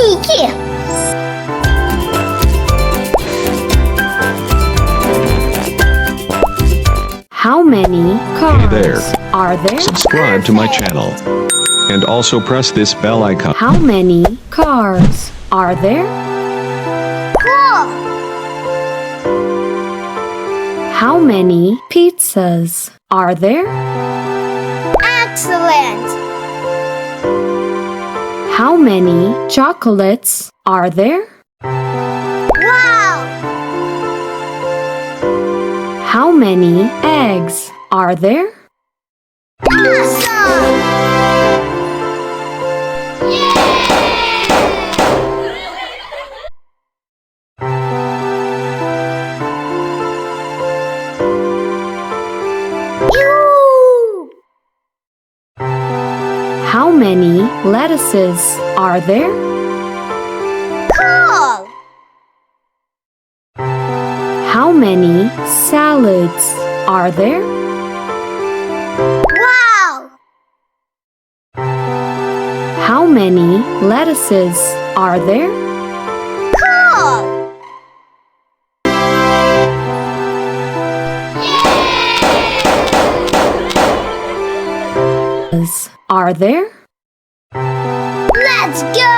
Niki. How many cars Hey there. are there? Subscribe to my channel. And also press this bell icon. How many cars are there? Cool. How many pizzas are there? Excellent. How many chocolates are there? Wow. How many eggs are there? Awesome. Yoo. How many lettuces are there? Cool. How many salads are there? Wow. How many lettuces are there? Cool. Are there? Let's go.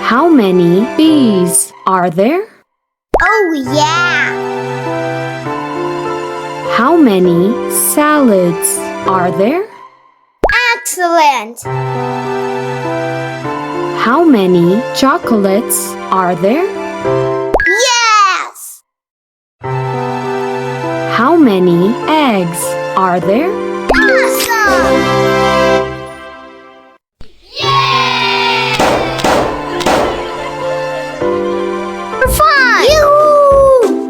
How many bees are there? Oh yeah. How many salads are there? Excellent. How many chocolates are there? Yes. How many eggs are there? Awesome. Fun. Yoo-hoo.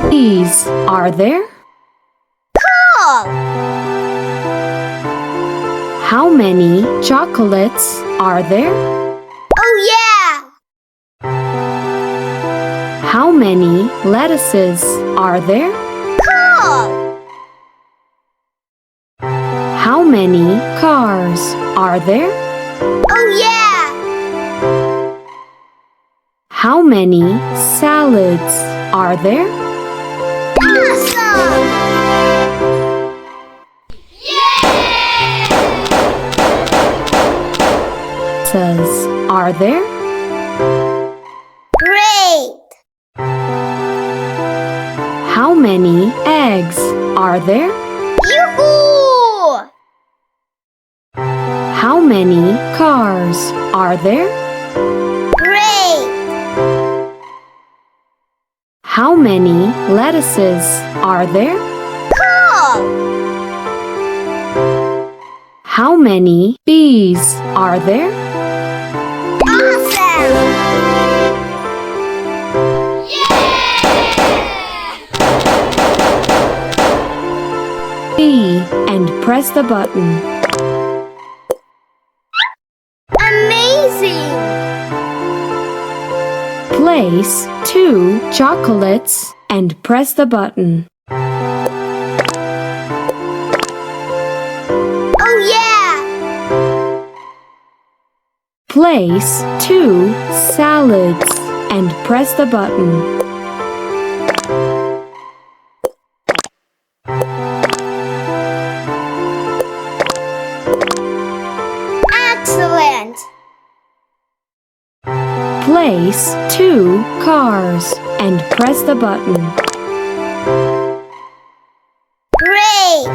Bees are there? Cool. How many chocolates are there? Oh yeah. How many lettuces are there? Cool. How many cars are there? Oh yeah. How many salads are there? Awesome. Pizzas are there? Great. How many eggs are there? Yoo-hoo. How many cars are there? Great. How many lettuces are there? Cool. How many bees are there? Awesome. B and press the button. Amazing. Place 2 chocolates and press the button. Oh yeah. Place 2 salads and press the button. Excellent. Place 2 cars and press the button. Great.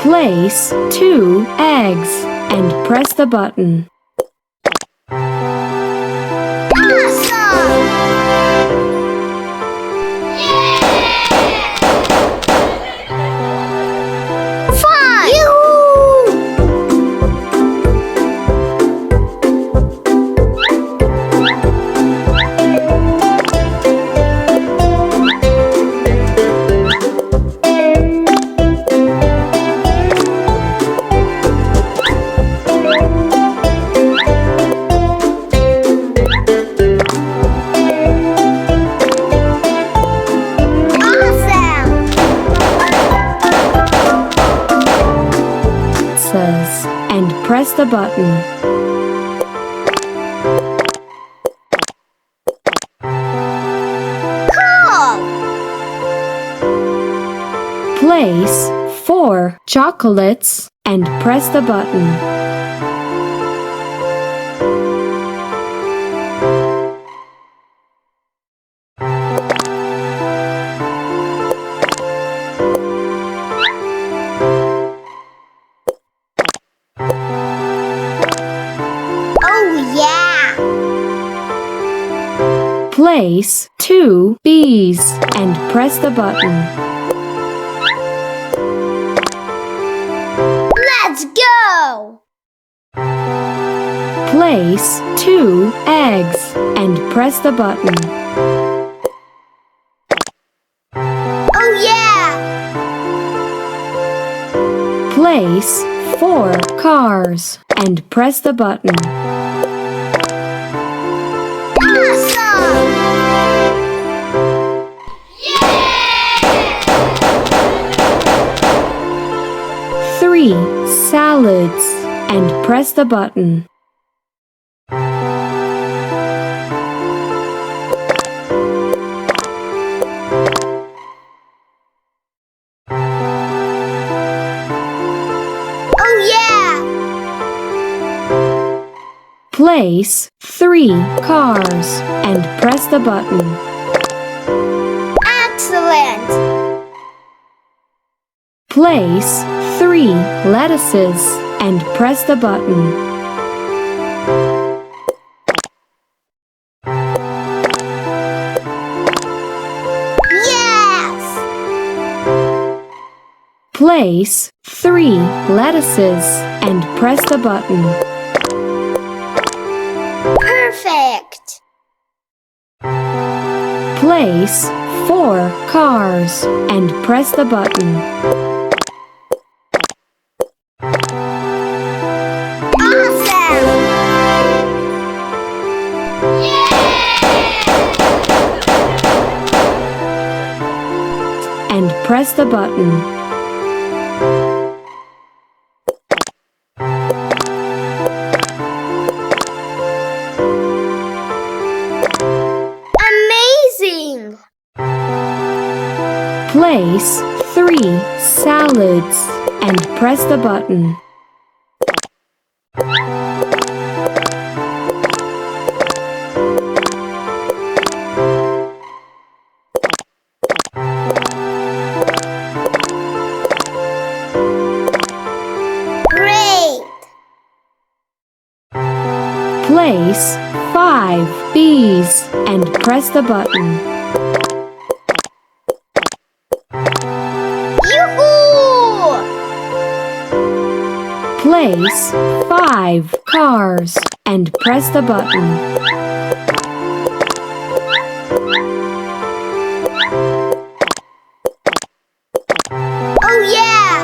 Place 2 eggs and press the button. Awesome. Fun. Yoo-hoo. and press the button. Cool! Place 4 chocolates and press the button. Oh yeah! Place 2 bees and press the button. Let's go! Place 2 eggs and press the button. Oh yeah! Place 4 cars and press the button. Awesome! 3 salads and press the button. Oh yeah! Place 3 cars and press the button. Excellent! Place 3 lettuces and press the button. Yes! Place 3 lettuces and press the button. Perfect! Place 4 cars and press the button. Awesome! And press the button. Amazing! Place 3 salads and press the button. Great! Place 5 bees and press the button. Yoo-hoo! Place 5 cars and press the button. Oh yeah!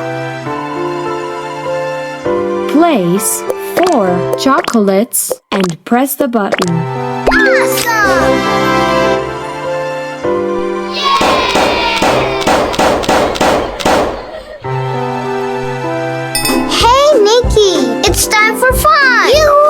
Place 4 chocolates and press the button. Awesome! Hey Nikki, it's time for fun! Yoo-hoo!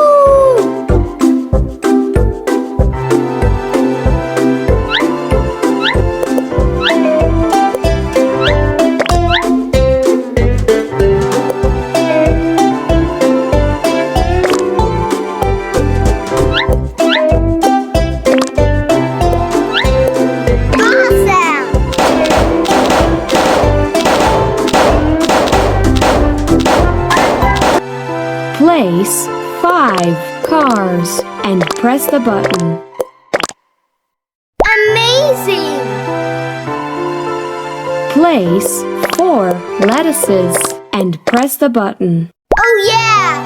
Place 5 cars and press the button. Amazing! Place 4 lettuces and press the button. Oh yeah!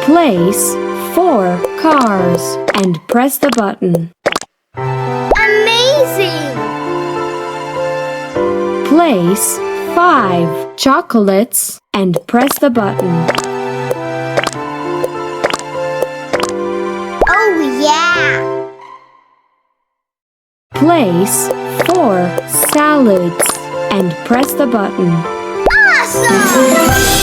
Place 4 cars and press the button. Amazing! Place 5 chocolates and press the button. Oh yeah! Place 4 salads and press the button. Awesome!